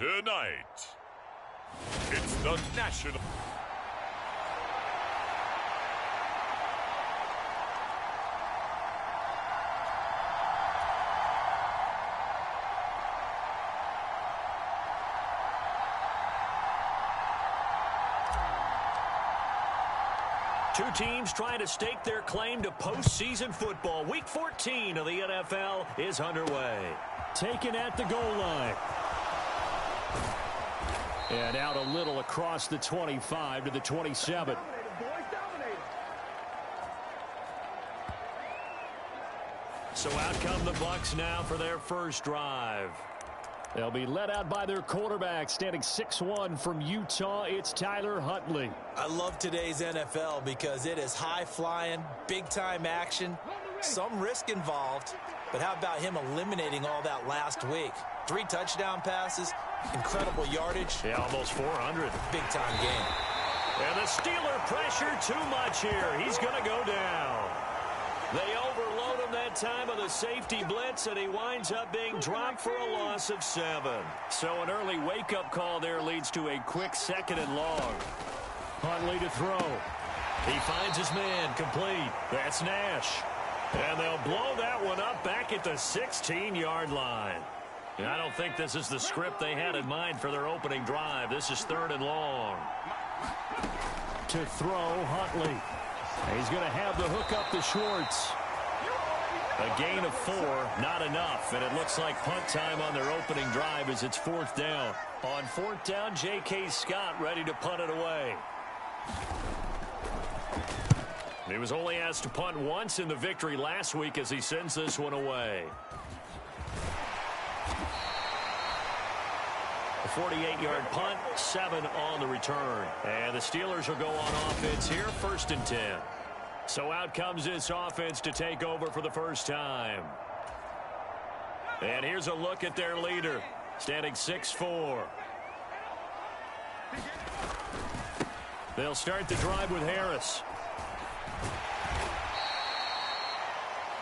Tonight, it's the National... Two teams trying to stake their claim to postseason football. Week 14 of the NFL is underway. Taken at the goal line. And out a little across the 25 to the 27. So out come the Bucs now for their first drive. They'll be led out by their quarterback, standing 6'1" from Utah. It's Tyler Huntley. I love today's NFL because it is high-flying, big-time action, some risk involved. But how about him eliminating all that last week? 3 touchdown passes, incredible yardage. Yeah, almost 400. Big-time game. And the Steeler pressure too much here. He's going to go down. They overload him that time of the safety blitz, and he winds up being dropped for a loss of 7. So an early wake-up call there leads to a quick 2nd and long. Huntley to throw. He finds his man, complete. That's Nash. And they'll blow that one up back at the 16-yard line. And I don't think this is the script they had in mind for their opening drive. This is 3rd and long. To throw, Huntley. He's going to have the hook up to Schwartz. A gain of 4, not enough. And it looks like punt time on their opening drive as it's 4th down. On 4th down, J.K. Scott ready to punt it away. He was only asked to punt once in the victory last week as he sends this one away. A 48-yard punt, 7 on the return. And the Steelers will go on offense here, 1st and 10. So out comes this offense to take over for the first time. And here's a look at their leader, standing 6'4". They'll start the drive with Harris.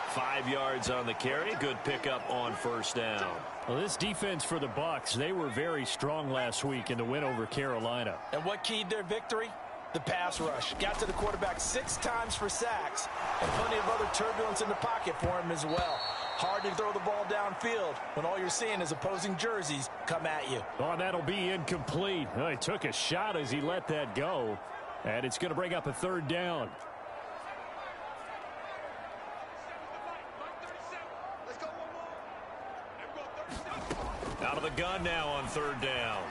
5 yards on the carry. Good pickup on 1st down. Well, this defense for the Bucs, they were very strong last week in the win over Carolina. And what keyed their victory? The pass rush. Got to the quarterback 6 times for sacks. And plenty of other turbulence in the pocket for him as well. Hard to throw the ball downfield when all you're seeing is opposing jerseys come at you. Oh, and that'll be incomplete. Oh, he took a shot as he let that go. And it's going to bring up a 3rd down. Out of the gun now on 3rd down.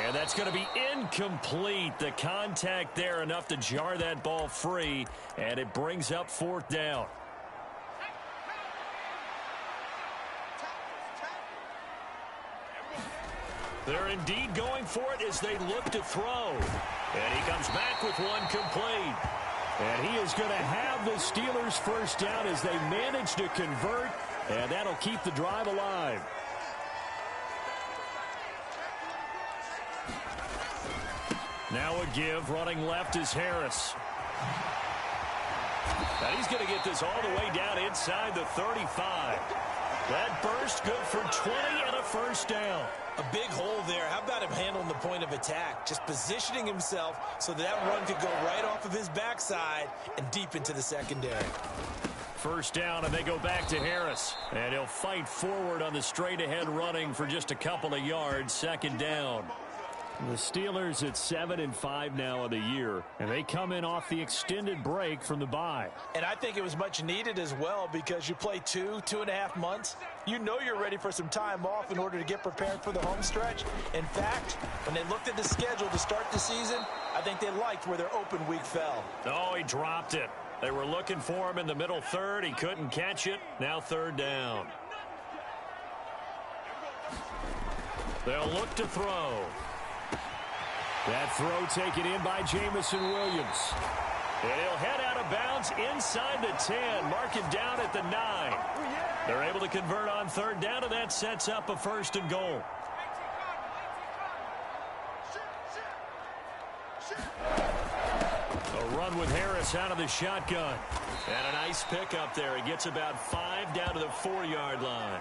And that's going to be incomplete. The contact there enough to jar that ball free. And it brings up 4th down. They're indeed going for it as they look to throw. And he comes back with one complete. And he is going to have the Steelers' 1st down as they manage to convert. And that'll keep the drive alive. Now a give, running left is Harris. And he's going to get this all the way down inside the 35. That burst good for 20 and a 1st down. A big hole there. How about him handling the point of attack? Just positioning himself so that run could go right off of his backside and deep into the secondary. 1st down, and they go back to Harris. And he'll fight forward on the straight-ahead running for just a couple of yards. 2nd down. The Steelers at 7-5 now of the year, and they come in off the extended break from the bye. And I think it was much needed as well because you play 2.5 months. You know you're ready for some time off in order to get prepared for the home stretch. In fact, when they looked at the schedule to start the season, I think they liked where their open week fell. Oh, he dropped it. They were looking for him in the middle 3rd. He couldn't catch it. Now 3rd down. They'll look to throw. That throw taken in by Jamison Williams. And he'll head out of bounds inside the 10. Mark him down at the 9. They're able to convert on 3rd down, and that sets up a 1st and goal. A run with Harris out of the shotgun. And a nice pickup there. He gets about 5 down to the 4-yard line.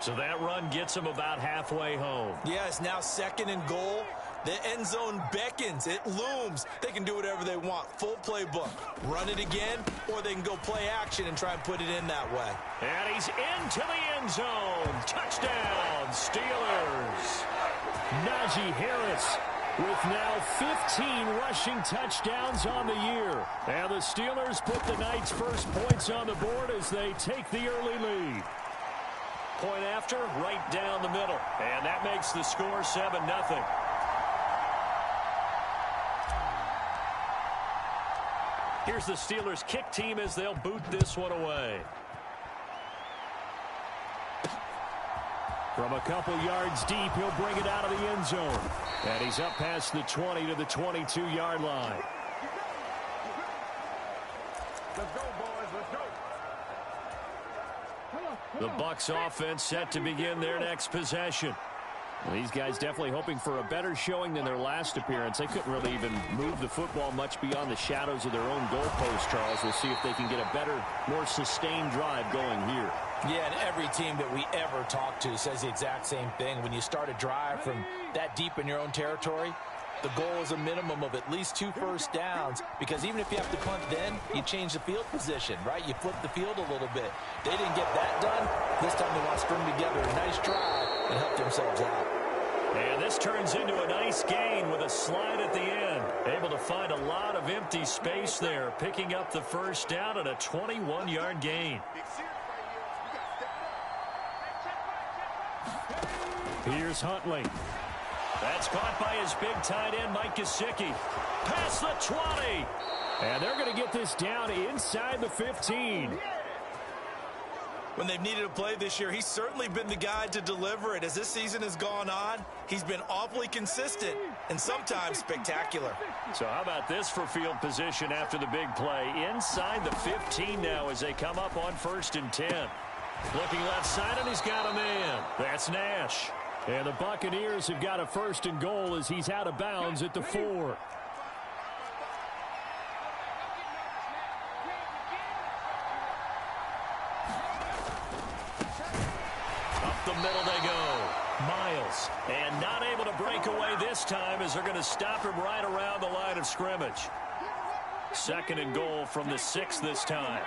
So that run gets them about halfway home. Yeah, it's now 2nd and goal. The end zone beckons. It looms. They can do whatever they want. Full playbook. Run it again, or they can go play action and try and put it in that way. And he's into the end zone. Touchdown, Steelers. Najee Harris with now 15 rushing touchdowns on the year. And the Steelers put the night's first points on the board as they take the early lead. Point after, right down the middle. And that makes the score 7-0. Here's the Steelers kick team as they'll boot this one away. From a couple yards deep, he'll bring it out of the end zone. And he's up past the 20 to the 22-yard line. Let's go, boys. Let's go. The Bucs offense set to begin their next possession. Well, these guys definitely hoping for a better showing than their last appearance. They couldn't really even move the football much beyond the shadows of their own goalpost, Charles. We'll see if they can get a better, more sustained drive going here. Yeah, and every team that we ever talk to says the exact same thing. When you start a drive from that deep in your own territory, the goal is a minimum of at least 2 first downs, because even if you have to punt then, you change the field position, right? You flip the field a little bit. They didn't get that done. This time they want to string together a nice drive and help themselves out. And this turns into a nice gain with a slide at the end. Able to find a lot of empty space there, picking up the first down at a 21-yard gain. Here's Huntley. That's caught by his big tight end, Mike Gesicki. Past the 20. And they're going to get this down inside the 15. When they've needed a play this year, he's certainly been the guy to deliver it. As this season has gone on, he's been awfully consistent and sometimes spectacular. So how about this for field position after the big play? Inside the 15 now as they come up on 1st and 10. Looking left side, and he's got a man. That's Nash. And the Buccaneers have got a 1st and goal as he's out of bounds at the 4. Up the middle they go. Miles. And not able to break away this time as they're going to stop him right around the line of scrimmage. 2nd and goal from the 6 this time.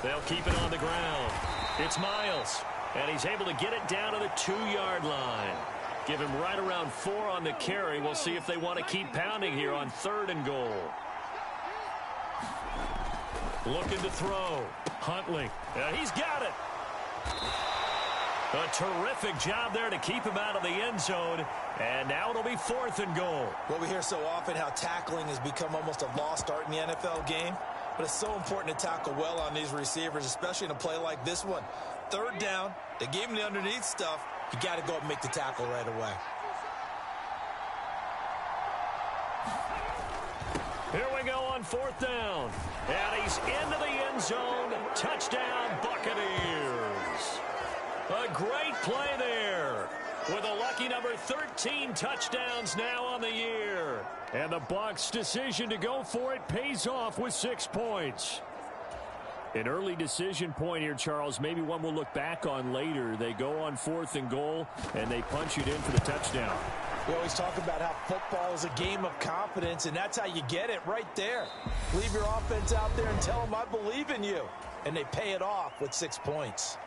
They'll keep it on the ground. It's Miles. And he's able to get it down to the 2-yard line. Give him right around 4 on the carry. We'll see if they want to keep pounding here on 3rd and goal. Looking to throw. Huntley. He's got it. A terrific job there to keep him out of the end zone. And now it'll be 4th and goal. Well, we hear so often how tackling has become almost a lost art in the NFL game. But it's so important to tackle well on these receivers, especially in a play like this one. 3rd down, they gave him the underneath stuff. You got to go and make the tackle right away. Here we go on 4th down. And he's into the end zone. Touchdown, Buccaneers. A great play there. With a lucky number 13 touchdowns now on the year. And the Bucs' decision to go for it pays off with 6 points. An early decision point here, Charles. Maybe one we'll look back on later. They go on 4th and goal, and they punch it in for the touchdown. We always talk about how football is a game of confidence, and that's how you get it right there. Leave your offense out there and tell them, I believe in you. And they pay it off with 6 points.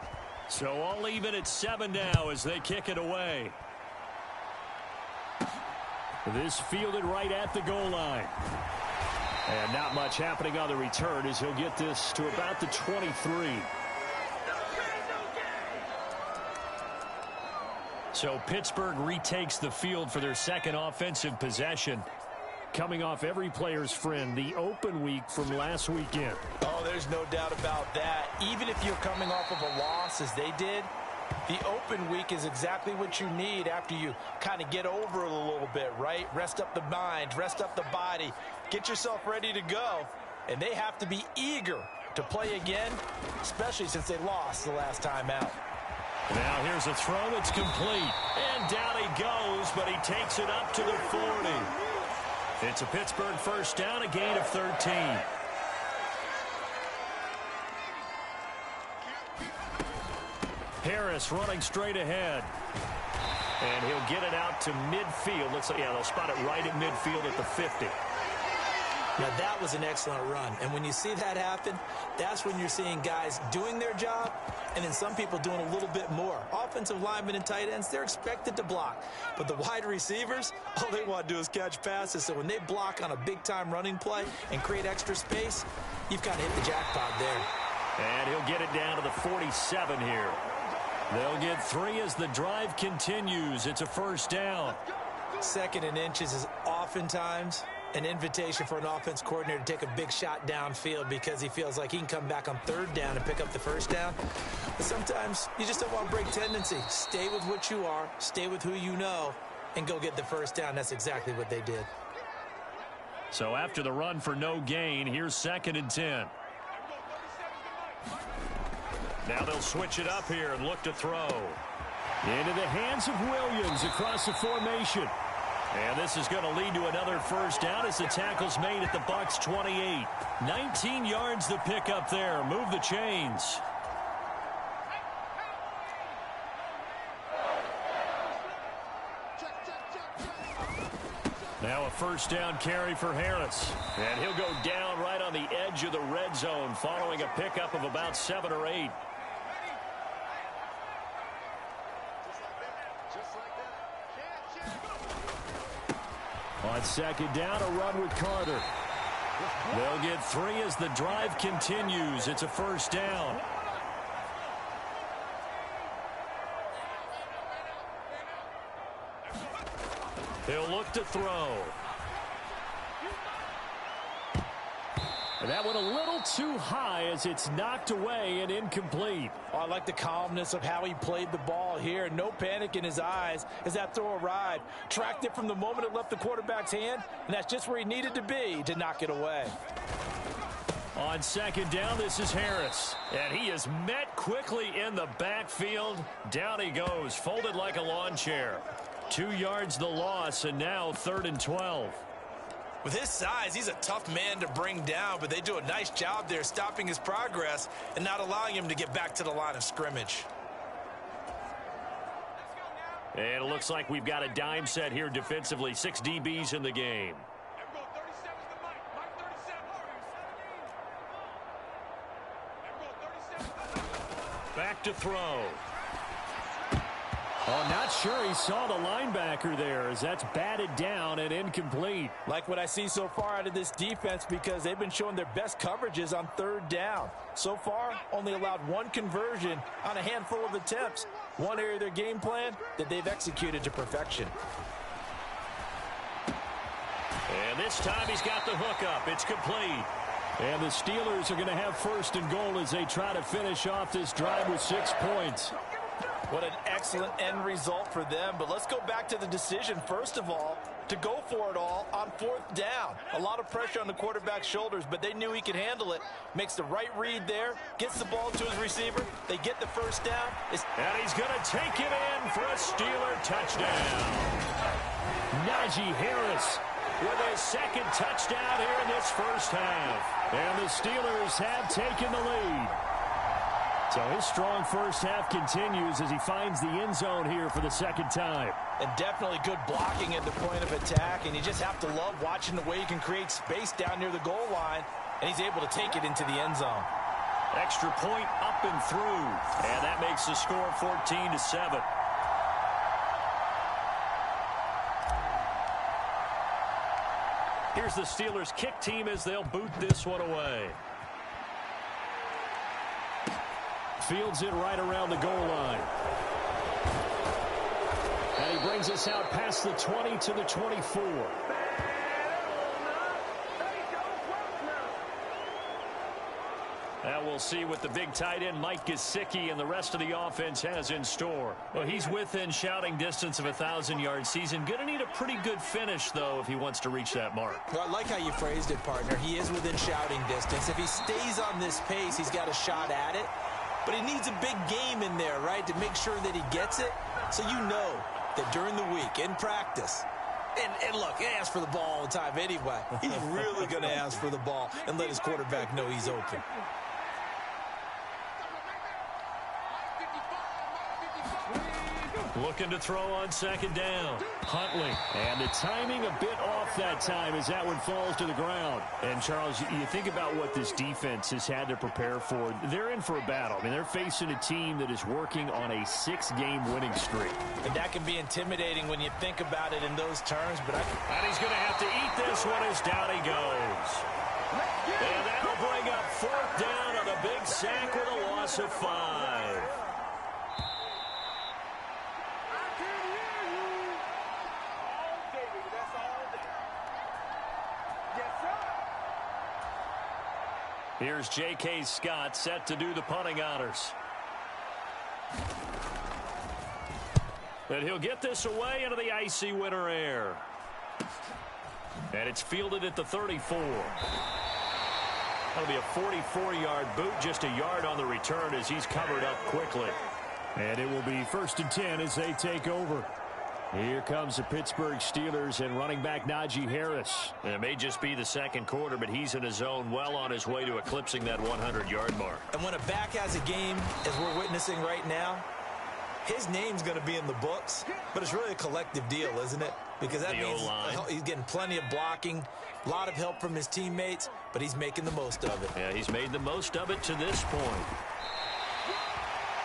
So all even at 7 now as they kick it away. This fielded right at the goal line. And not much happening on the return as he'll get this to about the 23. So Pittsburgh retakes the field for their 2nd offensive possession. Coming off every player's friend, the open week from last weekend. Oh, there's no doubt about that. Even if you're coming off of a loss as they did, the open week is exactly what you need after you kind of get over it a little bit, right? Rest up the mind, rest up the body, get yourself ready to go. And they have to be eager to play again, especially since they lost the last time out. Now here's a throw that's complete. And down he goes, but he takes it up to the 40. It's a Pittsburgh 1st down, a gain of 13. Harris running straight ahead. And he'll get it out to midfield. Looks like, yeah, they'll spot it right at midfield at the 50. Now, that was an excellent run. And when you see that happen, that's when you're seeing guys doing their job and then some people doing a little bit more. Offensive linemen and tight ends, they're expected to block. But the wide receivers, all they want to do is catch passes. So when they block on a big-time running play and create extra space, you've kind of hit the jackpot there. And he'll get it down to the 47 here. They'll get 3 as the drive continues. It's a first down. 2nd and inches is oftentimes an invitation for an offense coordinator to take a big shot downfield because he feels like he can come back on 3rd down and pick up the first down. But sometimes you just don't want to break tendency. Stay with what you are, stay with who you know, and go get the first down. That's exactly what they did. So after the run for no gain, here's 2nd and 10. Now they'll switch it up here and look to throw. Into the hands of Williams across the formation. And this is going to lead to another first down as the tackle's made at the Bucs 28. 19 yards to pick up there. Move the chains. Now a first down carry for Harris. And he'll go down right on the edge of the red zone following a pickup of about 7 or 8. On 2nd down, a run with Carter. They'll get 3 as the drive continues. It's a first down. He'll look to throw. And that one a little too high as it's knocked away and incomplete. Oh, I like the calmness of how he played the ball here. No panic in his eyes as that throw arrived. Tracked it from the moment it left the quarterback's hand, and that's just where he needed to be to knock it away. On 2nd down, this is Harris. And he is met quickly in the backfield. Down he goes, folded like a lawn chair. 2 yards the loss, and now 3rd and 12. With his size, he's a tough man to bring down, but they do a nice job there stopping his progress and not allowing him to get back to the line of scrimmage. And it looks like we've got a dime set here defensively. 6 DBs in the game. Back to throw. Oh, not sure he saw the linebacker there as that's batted down and incomplete. Like what I see so far out of this defense because they've been showing their best coverages on 3rd down. So far, only allowed 1 conversion on a handful of attempts. One area of their game plan that they've executed to perfection. And this time he's got the hook up. It's complete. And the Steelers are going to have 1st and goal as they try to finish off this drive with 6 points. What an excellent end result for them. But let's go back to the decision, first of all, to go for it all on 4th down. A lot of pressure on the quarterback's shoulders, but they knew he could handle it. Makes the right read there, gets the ball to his receiver. They get the first down. And he's going to take it in for a Steeler touchdown. Najee Harris with his 2nd touchdown here in this first half. And the Steelers have taken the lead. So his strong first half continues as he finds the end zone here for the 2nd time. And definitely good blocking at the point of attack. And you just have to love watching the way he can create space down near the goal line. And he's able to take it into the end zone. Extra point up and through. And that makes the score 14-7. Here's the Steelers kick team as they'll boot this one away. Fields it right around the goal line. And he brings us out past the 20 to the 24. Now we'll see what the big tight end Mike Gesicki and the rest of the offense has in store. Well, he's within shouting distance of a 1,000-yard season. Going to need a pretty good finish, though, if he wants to reach that mark. Well, I like how you phrased it, partner. He is within shouting distance. If he stays on this pace, he's got a shot at it. But he needs a big game in there, right, to make sure that he gets it. So you know that during the week, in practice, and look, he asks for the ball all the time anyway. He's really going to ask for the ball and let his quarterback know he's open. Looking to throw on second down. Huntley. And the timing a bit off that time as that one falls to the ground. And, Charles, you think about what this defense has had to prepare for. They're in for a battle. I mean, they're facing a team that is working on a 6-game winning streak. And that can be intimidating when you think about it in those terms. But and he's going to have to eat this one as down he goes. And that'll bring up fourth down on a big sack with a loss of 5. Here's J.K. Scott set to do the punting honors. And he'll get this away into the icy winter air. And it's fielded at the 34. That'll be a 44-yard boot, just a yard on the return as he's covered up quickly. And it will be 1st and 10 as they take over. Here comes the Pittsburgh Steelers and running back Najee Harris. And it may just be the second quarter, but he's in his zone, well on his way to eclipsing that 100-yard mark. And when a back has a game, as we're witnessing right now, his name's going to be in the books, but it's really a collective deal, isn't it? Because that means he's getting plenty of blocking, a lot of help from his teammates, but he's making the most of it. Yeah, he's made the most of it to this point.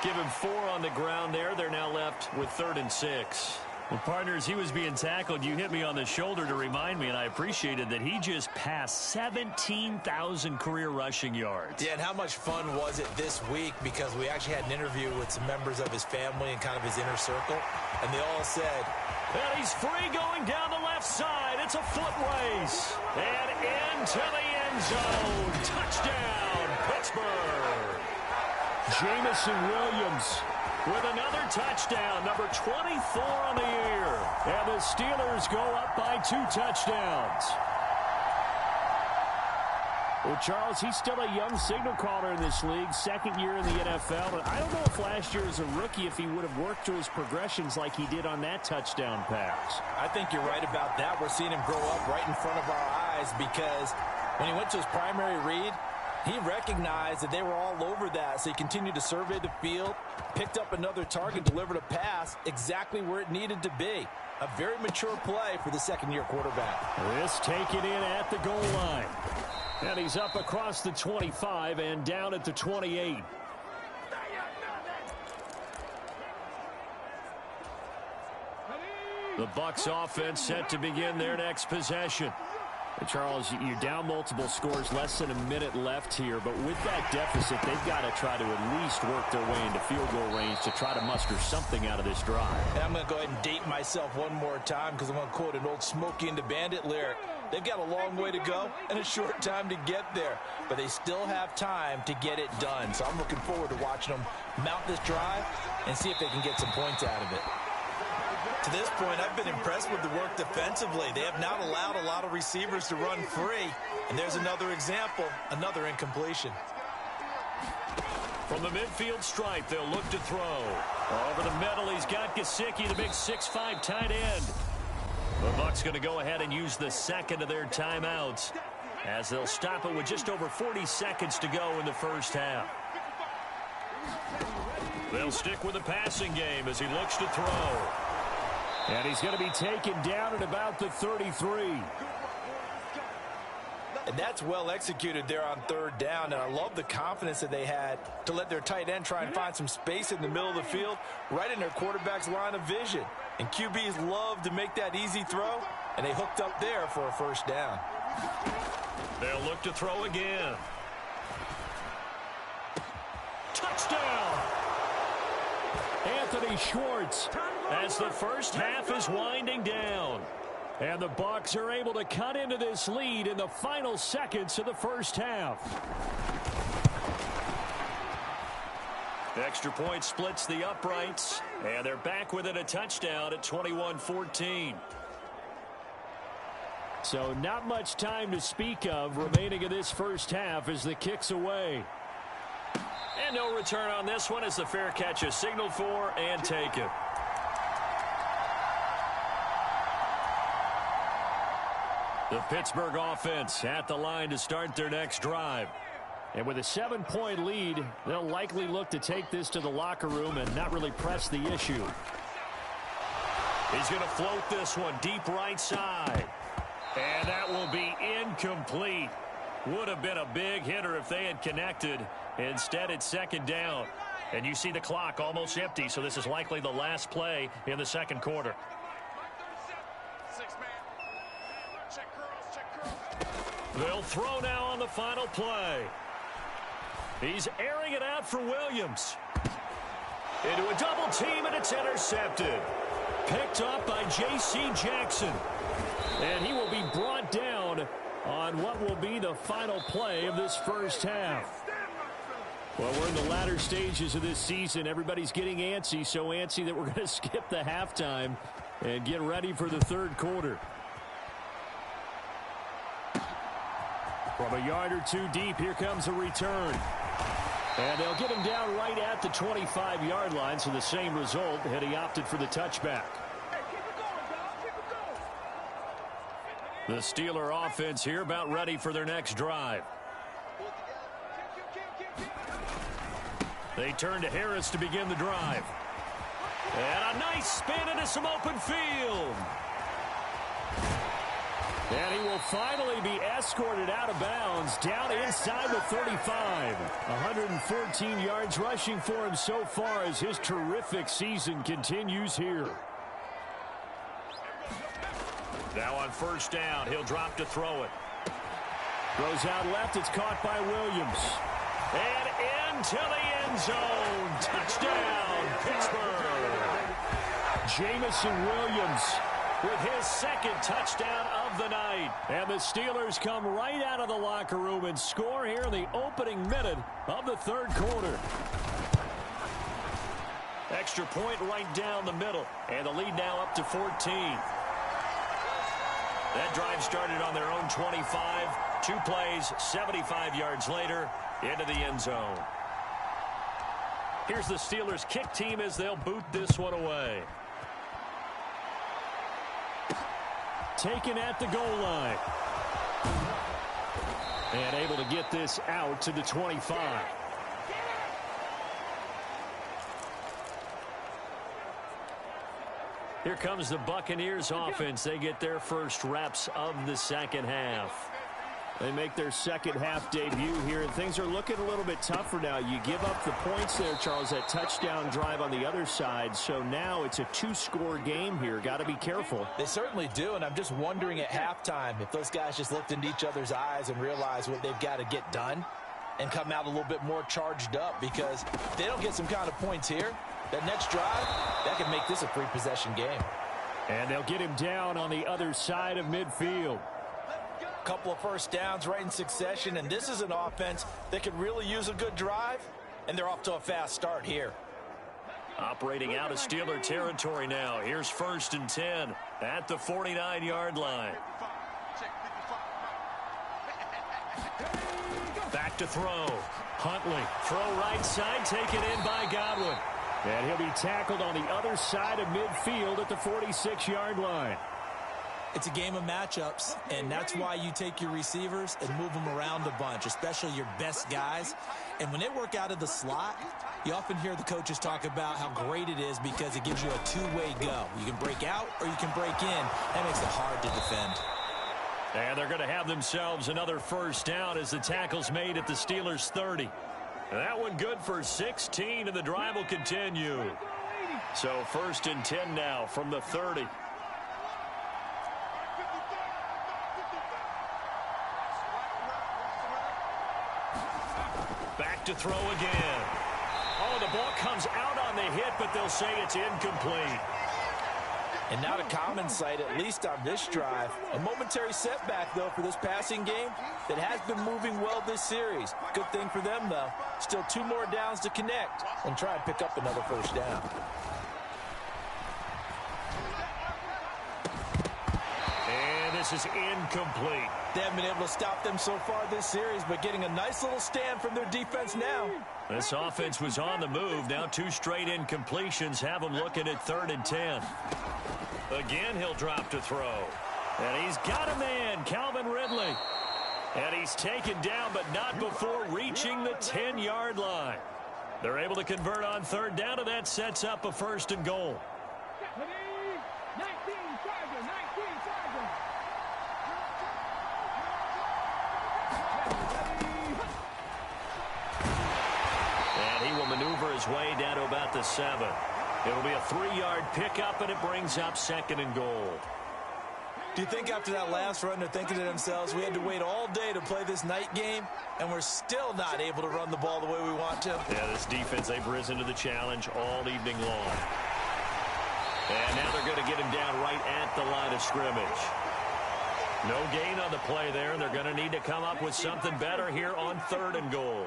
Give him 4 on the ground there. They're now left with 3rd and 6. Well, partners, he was being tackled. You hit me on the shoulder to remind me, and I appreciated that he just passed 17,000 career rushing yards. Yeah, and how much fun was it this week? Because we actually had an interview with some members of his family and kind of his inner circle, and they all said, and he's free going down the left side. It's a foot race. And into the end zone. Touchdown, Pittsburgh. Jamison Williams with another touchdown, number 24 on the year. And the Steelers go up by 2 touchdowns. Well, Charles, he's still a young signal caller in this league, 2nd year in the NFL. And I don't know if last year as a rookie, if he would have worked through his progressions like he did on that touchdown pass. I think you're right about that. We're seeing him grow up right in front of our eyes because when he went to his primary read, he recognized that they were all over that, so he continued to survey the field, picked up another target, delivered a pass exactly where it needed to be. A very mature play for the 2nd-year quarterback. This taken in at the goal line. And he's up across the 25 and down at the 28. The Bucs offense set to begin their next possession. Charles, you're down multiple scores, less than a minute left here, but with that deficit, they've got to try to at least work their way into field goal range to try to muster something out of this drive. And I'm going to go ahead and date myself one more time because I'm going to quote an old Smokey and the Bandit lyric. They've got a long way to go and a short time to get there, but they still have time to get it done. So I'm looking forward to watching them mount this drive and see if they can get some points out of it. To this point, I've been impressed with the work defensively. They have not allowed a lot of receivers to run free. And there's another example, another incompletion. From the midfield stripe, they'll look to throw. Over the middle, he's got Gesicki, the big 6'5" tight end. The Bucs going to go ahead and use the second of their timeouts as they'll stop it with just over 40 seconds to go in the first half. They'll stick with the passing game as he looks to throw. And he's going to be taken down at about the 33. And that's well executed there on 3rd down. And I love the confidence that they had to let their tight end try and find some space in the middle of the field, right in their quarterback's line of vision. And QBs love to make that easy throw, and they hooked up there for a 1st down. They'll look to throw again. Touchdown! Anthony Schwartz. As the first half is winding down. And the Bucs are able to cut into this lead in the final seconds of the first half. Extra point splits the uprights, and they're back within a touchdown at 21-14. So not much time to speak of remaining in this first half as the kick's away. And no return on this one as the fair catch is signaled for and taken. The Pittsburgh offense at the line to start their next drive. And with a 7-point lead, they'll likely look to take this to the locker room and not really press the issue. He's going to float this one deep right side. And that will be incomplete. Would have been a big hitter if they had connected. Instead, it's second down. And you see the clock almost empty, so this is likely the last play in the second quarter. They'll throw now on the final play. He's airing it out for Williams. Into a double team, and it's intercepted. Picked up by J.C. Jackson. And he will be brought down on what will be the final play of this first half. Well, we're in the latter stages of this season. Everybody's getting antsy, so antsy that we're going to skip the halftime and get ready for the third quarter. From a yard or two deep, here comes a return. And they'll get him down right at the 25-yard line, so the same result had he opted for the touchback. The Steeler offense here about ready for their next drive. They turn to Harris to begin the drive. And a nice spin into some open field. And he will finally be escorted out of bounds down inside the 35. 114 yards rushing for him so far as his terrific season continues here. Now on first down, he'll drop to throw it. Throws out left, it's caught by Williams. And into the end zone. Touchdown, Pittsburgh. Jamison Williams with his second touchdown of the night. And the Steelers come right out of the locker room and score here in the opening minute of the third quarter. Extra point right down the middle. And the lead now up to 14. That drive started on their own 25. 2 plays, 75 yards later, into the end zone. Here's the Steelers kick team as they'll boot this one away. Taken at the goal line. And able to get this out to the 25. Here comes the Buccaneers offense. They get their first reps of the second half. They make their second half debut here, and things are looking a little bit tougher now. You give up the points there, Charles, that touchdown drive on the other side. So now it's a 2-score game here. Got to be careful. They certainly do, and I'm just wondering at halftime if those guys just looked into each other's eyes and realized what they've got to get done and come out a little bit more charged up, because if they don't get some kind of points here, that next drive, that could make this a 3-possession game. And they'll get him down on the other side of midfield. Couple of first downs right in succession, and this is an offense that could really use a good drive, and they're off to a fast start here. Operating out of Steeler territory now. Here's first and 10 at the 49-yard line. Back to throw. Huntley, throw right side, taken in by Godwin. And he'll be tackled on the other side of midfield at the 46-yard line. It's a game of matchups, and that's why you take your receivers and move them around a bunch, especially your best guys. And when they work out of the slot, you often hear the coaches talk about how great it is because it gives you a two-way go. You can break out or you can break in. That makes it hard to defend. And they're going to have themselves another first down as the tackle's made at the Steelers' 30. That one good for 16, and the drive will continue. So first and 10 now from the 30. Back to throw again. Oh, the ball comes out on the hit, but they'll say it's incomplete. And not a common sight, at least on this drive. A momentary setback, though, for this passing game that has been moving well this series. Good thing for them, though. Still 2 more downs to connect and try and pick up another first down. And this is incomplete. They haven't been able to stop them so far this series, but getting a nice little stand from their defense now. This offense was on the move. Now 2 straight incompletions have them looking at 3rd and 10. Again, he'll drop to throw. And he's got a man, Calvin Ridley. And he's taken down, but not before reaching the 10-yard line. They're able to convert on 3rd down, and that sets up a 1st and goal. maneuver his way down to about the 7. It'll be a 3-yard pickup, and it brings up 2nd and goal. Do you think after that last run they're thinking to themselves, we had to wait all day to play this night game, and we're still not able to run the ball the way we want to? Yeah, this defense, they've risen to the challenge all evening long. And now they're going to get him down right at the line of scrimmage. No gain on the play there. They're going to need to come up with something better here on 3rd and goal.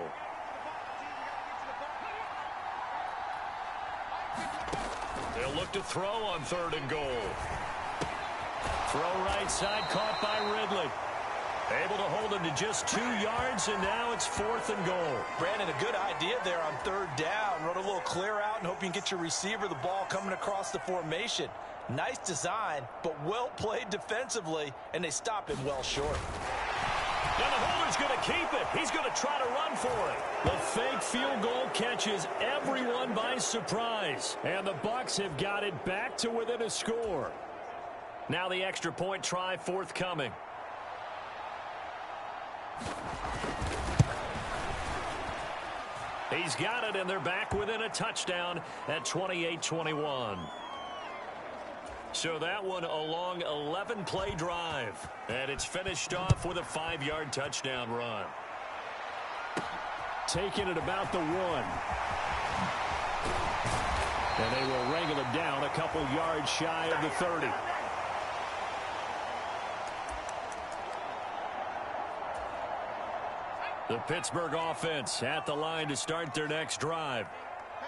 They'll look to throw on 3rd and goal. Throw right side, caught by Ridley. Able to hold him to just 2 yards, and now it's 4th and goal. Brandon, a good idea there on 3rd down. Run a little clear out and hope you can get your receiver the ball coming across the formation. Nice design, but well played defensively, and they stop him well short. Now the holder's going to keep it. He's going to try to run for it. The fake field goal catches everyone by surprise, and the Bucs have got it back to within a score. Now the extra point try forthcoming. He's got it, and they're back within a touchdown at 28-21. So that one a long 11-play drive, and it's finished off with a 5-yard touchdown run. Taking it about the 1. And they will wrangle him down a couple yards shy of the 30. The Pittsburgh offense at the line to start their next drive.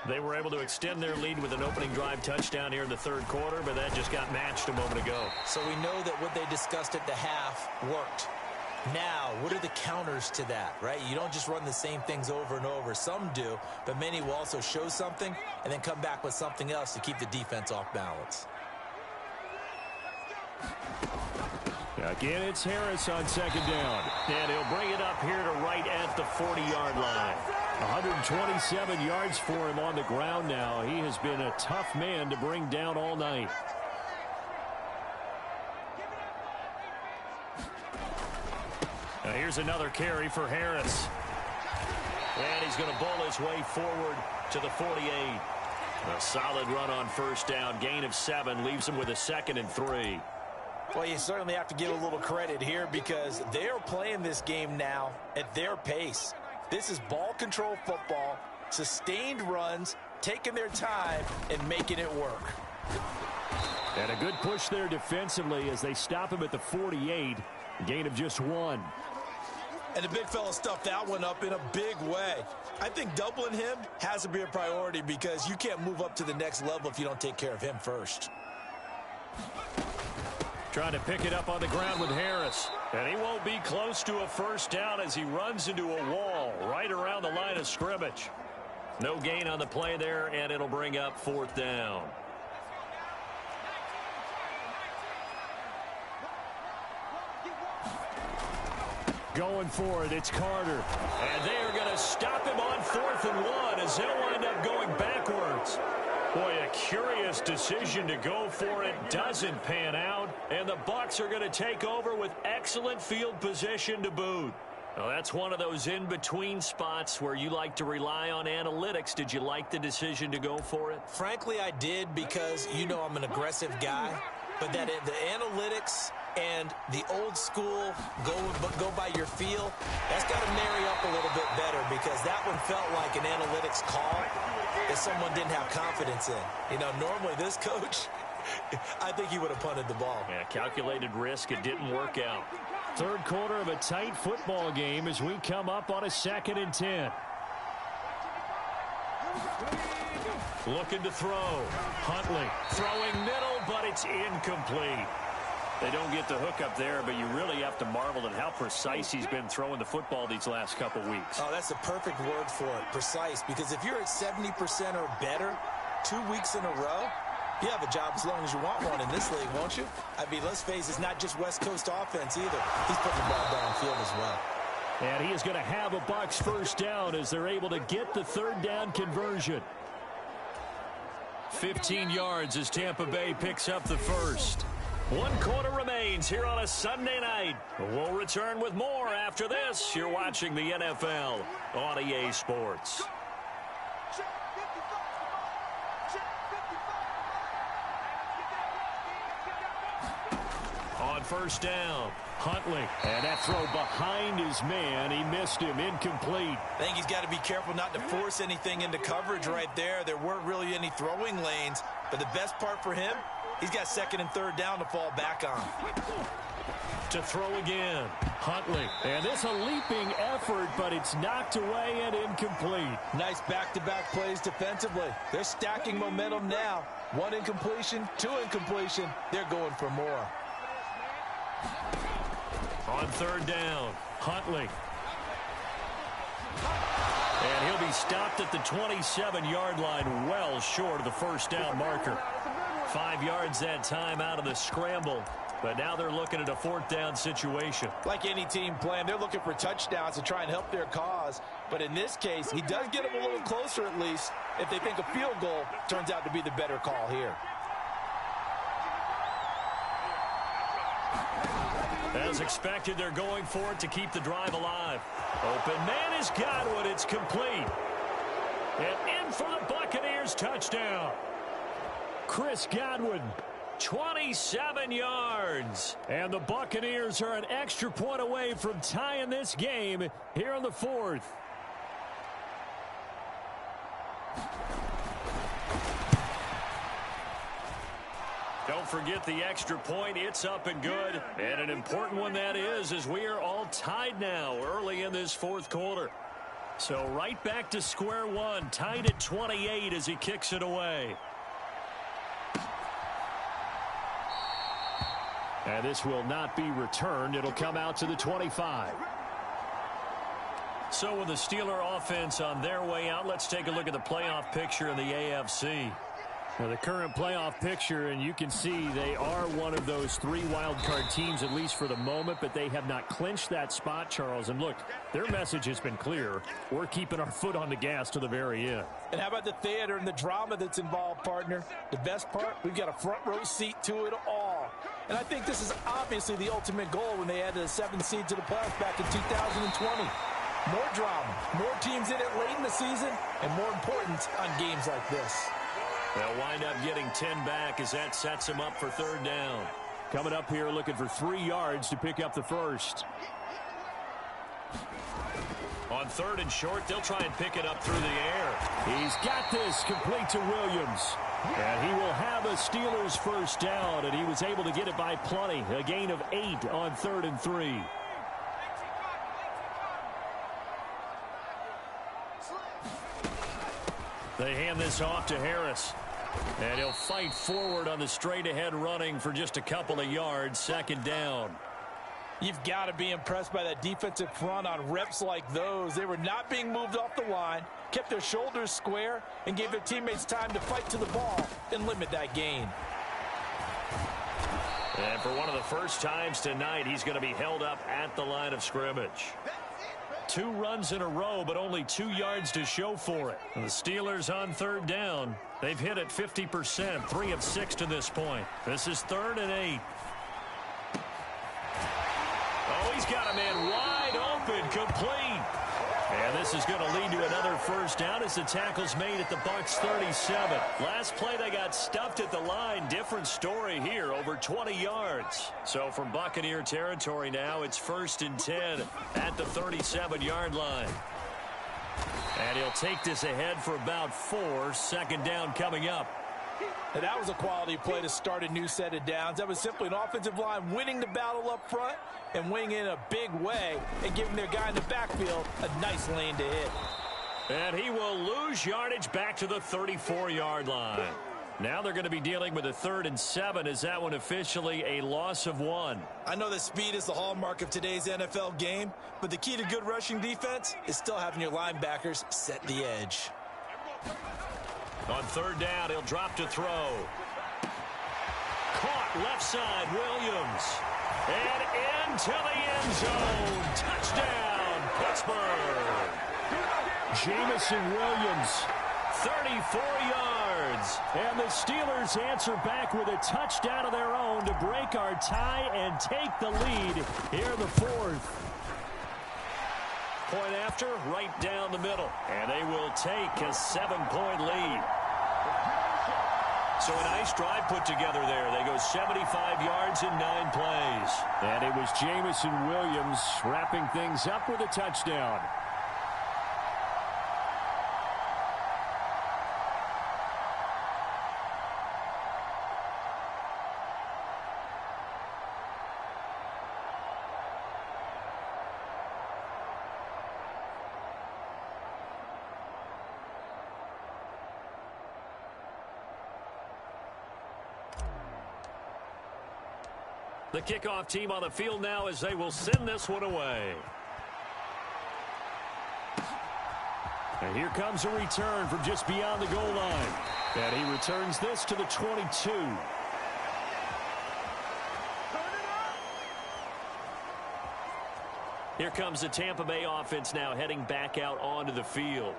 They were able to extend their lead with an opening drive touchdown here in the 3rd quarter, but that just got matched a moment ago. So we know that what they discussed at the half worked. Now, what are the counters to that, right? You don't just run the same things over and over. Some do, but many will also show something and then come back with something else to keep the defense off balance. Again, it's Harris on 2nd down. And he'll bring it up here to right at the 40-yard line. 127 yards for him on the ground now. He has been a tough man to bring down all night. Now here's another carry for Harris. And he's going to bowl his way forward to the 48. A solid run on 1st down. Gain of 7 leaves him with a 2nd and 3. Well, you certainly have to give a little credit here because they are playing this game now at their pace. This is ball control football, sustained runs, taking their time, and making it work. And a good push there defensively as they stop him at the 48. Gain of just 1. And the big fella stuffed that one up in a big way. I think doubling him has to be a priority because you can't move up to the next level if you don't take care of him first. Trying to pick it up on the ground with Harris. And he won't be close to a 1st down as he runs into a wall right around the line of scrimmage. No gain on the play there, and it'll bring up 4th down. Going for it, it's Carter. And they are going to stop him on 4th and 1 as they'll wind up going backwards. Boy, a curious decision to go for it. Doesn't pan out. And the Bucs are going to take over with excellent field position to boot. Well, that's one of those in-between spots where you like to rely on analytics. Did you like the decision to go for it? Frankly, I did because, you know, I'm an aggressive guy. But that the analytics and the old school go by your feel, that's got to marry up a little bit better because that one felt like an analytics call that someone didn't have confidence in. You know, normally this coach, I think he would have punted the ball. Yeah, calculated risk. It didn't work out. 3rd quarter of a tight football game as we come up on a 2nd and 10. Looking to throw. Huntley throwing middle, but it's incomplete. They don't get the hook up there, but you really have to marvel at how precise he's been throwing the football these last couple weeks. Oh, that's the perfect word for it, precise, because if you're at 70% or better 2 weeks in a row, you have a job as long as you want one in this league, won't you? I mean, let's face it, it's not just West Coast offense either. He's putting the ball downfield as well. And he is going to have a Bucs 1st down as they're able to get the 3rd down conversion. 15 yards as Tampa Bay picks up the 1st. 1 quarter remains here on a Sunday night. We'll return with more after this. You're watching the NFL on EA Sports. first down. Huntley. And that throw behind his man. He missed him. Incomplete. I think he's got to be careful not to force anything into coverage right there. There weren't really any throwing lanes. But the best part for him, he's got second and third down to fall back on. To throw again. Huntley. And this a leaping effort, but it's knocked away and incomplete. Nice back-to-back plays defensively. They're stacking momentum now. One incompletion, two incompletion. They're going for more. On third down, Huntley. And he'll be stopped at the 27-yard line, well short of the first down marker. 5 yards that time out of the scramble. But now they're looking at a fourth down situation. Like any team playing, they're looking for touchdowns to try and help their cause. But in this case, he does get them a little closer at least if they think a field goal turns out to be the better call here. As expected, they're going for it to keep the drive alive. Open man is Godwin. It's complete. And in for the Buccaneers touchdown. Chris Godwin. 27 yards. And the Buccaneers are an extra point away from tying this game here in the fourth. Don't forget the extra point. It's up and good. And an important one that is, as we are all tied now early in this fourth quarter. So right back to square one, tied at 28 as he kicks it away. And this will not be returned. It'll come out to the 25. So with the Steeler offense on their way out, let's take a look at the playoff picture in the AFC. Now the current playoff picture, and you can see they are one of those 3 wildcard teams, at least for the moment, but they have not clinched that spot, Charles. And look, their message has been clear. We're keeping our foot on the gas to the very end. And how about the theater and the drama that's involved, partner? The best part, we've got a front row seat to it all. And I think this is obviously the ultimate goal when they added a 7th seed to the playoffs back in 2020. More drama, more teams in it late in the season, and more importance on games like this. They'll wind up getting 10 back as that sets them up for third down. Coming up here looking for 3 yards to pick up the first. On third and short, they'll try and pick it up through the air. He's got this complete to Williams. And he will have a Steelers first down, and he was able to get it by plenty. A gain of 8 on 3rd and 3. They hand this off to Harris. And he'll fight forward on the straight-ahead running for just a couple of yards. Second down. You've got to be impressed by that defensive front on reps like those. They were not being moved off the line, kept their shoulders square, and gave their teammates time to fight to the ball and limit that gain. And for one of the first times tonight, he's going to be held up at the line of scrimmage. 2 runs in a row, but only 2 yards to show for it. And the Steelers on third down. They've hit it 50%, 3 of 6 to this point. This is 3rd and 8. Oh, he's got a man wide open, complete. And this is going to lead to another first down as the tackle's made at the Bucs 37. Last play, they got stuffed at the line. Different story here, over 20 yards. So from Buccaneer territory now, it's 1st and 10 at the 37-yard line. And he'll take this ahead for about 4. Second down coming up. And that was a quality play to start a new set of downs. That was simply an offensive line winning the battle up front and winning in a big way and giving their guy in the backfield a nice lane to hit. And he will lose yardage back to the 34-yard line. Now they're going to be dealing with a 3rd and 7. Is that one officially a loss of 1? I know that speed is the hallmark of today's NFL game, but the key to good rushing defense is still having your linebackers set the edge. On third down, he'll drop to throw. Caught left side, Williams. And into the end zone. Touchdown, Pittsburgh. Jamison Williams. 34 yards. And the Steelers answer back with a touchdown of their own to break our tie and take the lead here in the fourth. Point after, right down the middle. And they will take a 7-point lead. So a nice drive put together there. They go 75 yards in 9 plays. And it was Jamison Williams wrapping things up with a touchdown. The kickoff team on the field now as they will send this one away. And here comes a return from just beyond the goal line. And he returns this to the 22. Here comes the Tampa Bay offense now heading back out onto the field.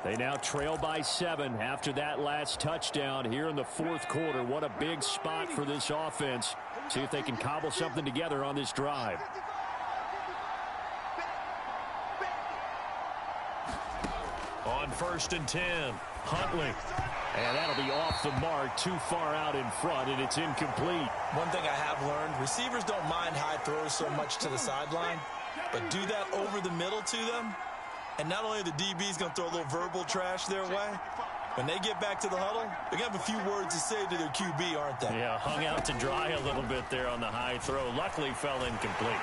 They now trail by 7 after that last touchdown here in the 4th quarter. What a big spot for this offense. See if they can cobble something together on this drive. On 1st and 10, Huntley. And that'll be off the mark, too far out in front, and it's incomplete. One thing I have learned, receivers don't mind high throws so much to the sideline, but do that over the middle to them, and not only are the DBs going to throw a little verbal trash their way, when they get back to the huddle, they're going to have a few words to say to their QB, aren't they? Yeah, hung out to dry a little bit there on the high throw. Luckily fell incomplete.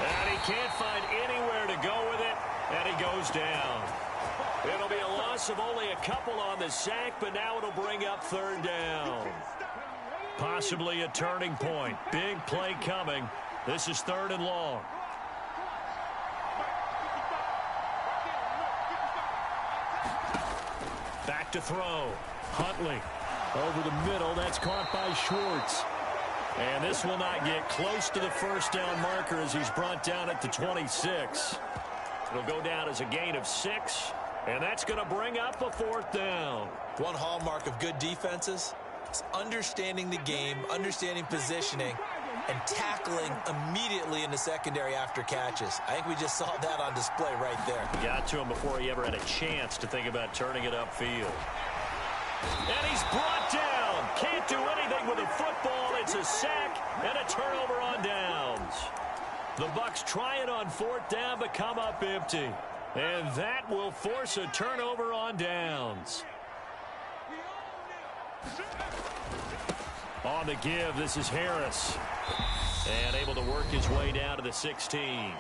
And he can't find anywhere to go with it, and he goes down. It'll be a loss of only a couple on the sack, but now it'll bring up 3rd down. Possibly a turning point. Big play coming. This is 3rd and long. Back to throw. Huntley. Over the middle, that's caught by Schwartz. And this will not get close to the 1st down marker as he's brought down at the 26. It'll go down as a gain of 6, and that's going to bring up a 4th down. One hallmark of good defenses is understanding the game, understanding positioning, and tackling immediately in the secondary after catches. I think we just saw that on display right there. Got to him before he ever had a chance to think about turning it upfield. And he's brought down. Can't do anything with the football. It's a sack and a turnover on downs. The Bucs try it on 4th down, but come up empty. And that will force a turnover on downs. On the give, this is Harris. And able to work his way down to the 16.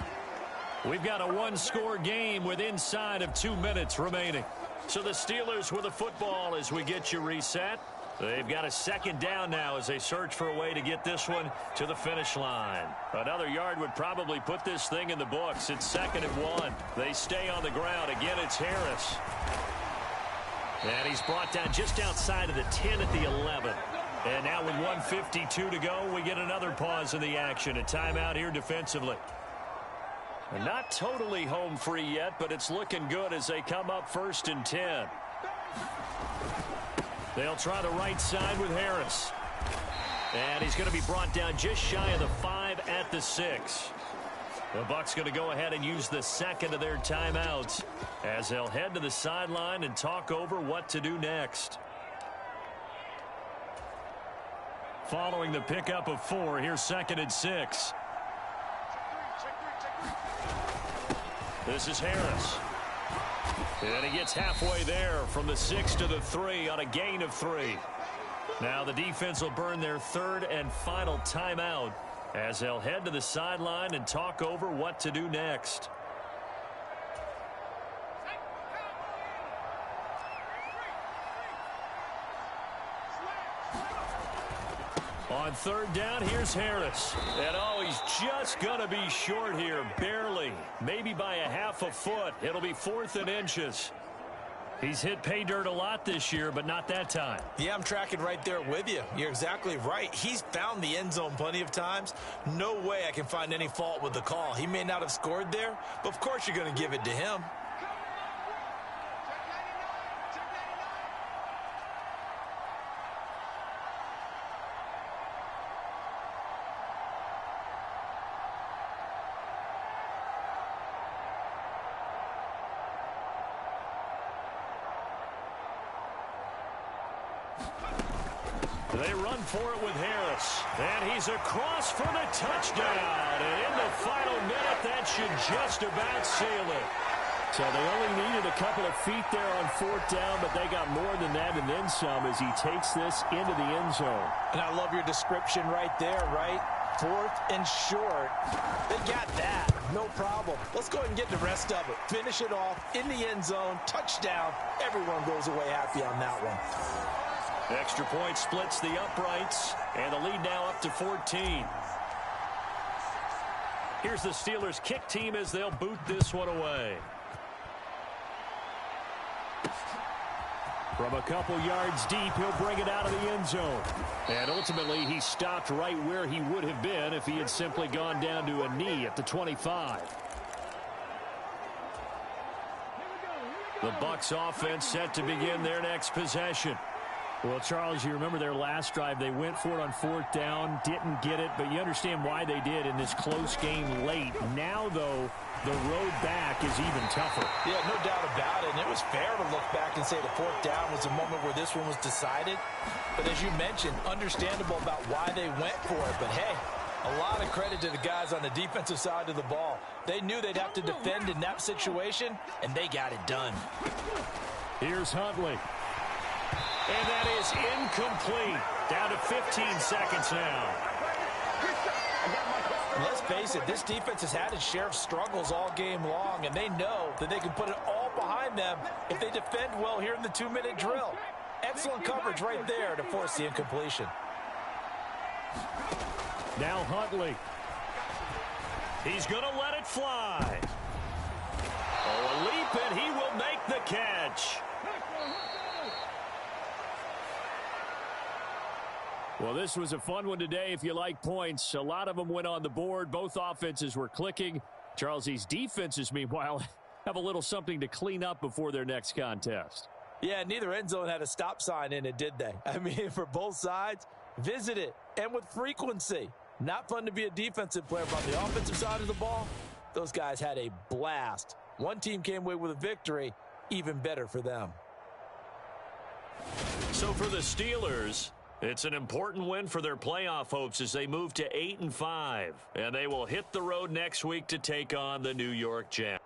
We've got a 1-score game with inside of 2 minutes remaining. So the Steelers with the football as we get you reset. They've got a 2nd down now as they search for a way to get this one to the finish line. Another yard would probably put this thing in the books. It's 2nd and 1. They stay on the ground. Again, it's Harris. And he's brought down just outside of the 10 at the 11. And now with 1:52 to go, we get another pause in the action. A timeout here defensively. And not totally home free yet, but it's looking good as they come up 1st and 10. They'll try the right side with Harris. And he's going to be brought down just shy of the 5 at the 6. The Bucs going to go ahead and use the 2nd of their timeouts as they'll head to the sideline and talk over what to do next. Following the pickup of 4, here's 2nd and 6. This is Harris. And he gets halfway there from the 6 to the 3 on a gain of 3. Now the defense will burn their 3rd and final timeout as they'll head to the sideline and talk over what to do next. On 3rd down, here's Harris. And oh, he's just going to be short here, barely. Maybe by a half a foot. It'll be 4th and inches. He's hit pay dirt a lot this year, but not that time. Yeah, I'm tracking right there with you. You're exactly right. He's found the end zone plenty of times. No way I can find any fault with the call. He may not have scored there, but of course you're going to give it to him. They run for it with Harris. And he's across for the touchdown. And in the final minute, that should just about seal it. So they only needed a couple of feet there on fourth down, but they got more than that and then some as he takes this into the end zone. And I love your description right there, right? Fourth and short. They got that. No problem. Let's go ahead and get the rest of it. Finish it off in the end zone. Touchdown. Everyone goes away happy on that one. Extra point splits the uprights, and the lead now up to 14. Here's the Steelers' kick team as they'll boot this one away. From a couple yards deep, he'll bring it out of the end zone. And ultimately, he stopped right where he would have been if he had simply gone down to a knee at the 25. The Bucs offense set to begin their next possession. Well, Charles, you remember their last drive. They went for it on fourth down, didn't get it, but you understand why they did in this close game late. Now, though, the road back is even tougher. Yeah, no doubt about it. And it was fair to look back and say the fourth down was a moment where this one was decided. But as you mentioned, understandable about why they went for it. But, hey, a lot of credit to the guys on the defensive side of the ball. They knew they'd have to defend in that situation, and they got it done. Here's Huntley. And that is incomplete. Down to 15 seconds now. And let's face it, this defense has had its share of struggles all game long, and they know that they can put it all behind them if they defend well here in the 2-minute drill. Excellent coverage right there to force the incompletion. Now Huntley. He's going to let it fly. Oh, a leap, and he will make the catch. Well, this was a fun one today if you like points. A lot of them went on the board. Both offenses were clicking. Charles, these defenses, meanwhile, have a little something to clean up before their next contest. Yeah, neither end zone had a stop sign in it, did they? I mean, for both sides, visit it, and with frequency. Not fun to be a defensive player, but on the offensive side of the ball, those guys had a blast. One team came away with a victory, even better for them. So for the Steelers, it's an important win for their playoff hopes as they move to 8-5. And they will hit the road next week to take on the New York Jets.